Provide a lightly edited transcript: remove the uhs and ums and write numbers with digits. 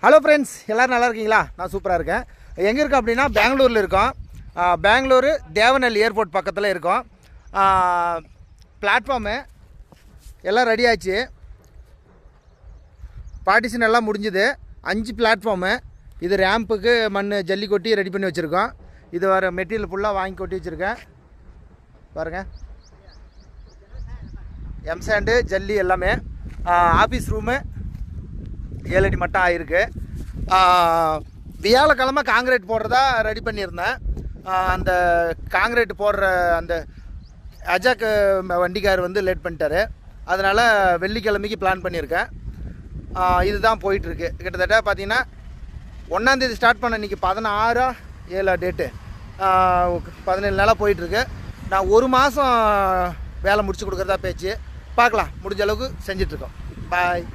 Hello friends, எல்லோரும் நல்லா இருக்கீங்களா? நான் சூப்பராக இருக்கேன். எங்கே இருக்கோம் அப்படின்னா பெங்களூரில் இருக்கோம். பெங்களூரு தேவநல்லி ஏர்போர்ட் பக்கத்தில் இருக்கோம். பிளாட்ஃபார்மு எல்லாம் ரெடி ஆச்சு. பார்ட்டிஷன் எல்லாம் முடிஞ்சுது. 5 பிளாட்ஃபார்மு. இது ரேம்புக்கு மண் ஜல்லி கொட்டி ரெடி பண்ணி வச்சுருக்கோம். இது வர மெட்டீரியல் ஃபுல்லாக வாங்கி கொட்டி வச்சுருக்கேன். பாருங்கள், எம்சாண்டு ஜல்லி எல்லாமே. ஆஃபீஸ் ரூமு 7 அடி மட்டும் ஆகிருக்கு. வியாழக்கிழமை காங்கிரீட் போடுறதா ரெடி பண்ணியிருந்தேன். அந்த காங்கிரீட் போடுற அந்த அஜாக் வண்டிக்கார் வந்து லேட் பண்ணிட்டாரு. அதனால் வெள்ளிக்கிழமைக்கு பிளான் பண்ணியிருக்கேன். இதுதான் போயிட்டுருக்கு. கிட்டத்தட்ட பார்த்திங்கன்னா 1ஆம் தேதி ஸ்டார்ட் பண்ண இன்றைக்கி 16/7 டேட்டு. 17 நாளாக போயிட்டுருக்கு. நான் 1 மாதம் வேலை முடிச்சு கொடுக்குறதா பேச்சு. பார்க்கலாம், முடிஞ்ச அளவுக்கு செஞ்சிட்ருக்கோம். பாய்.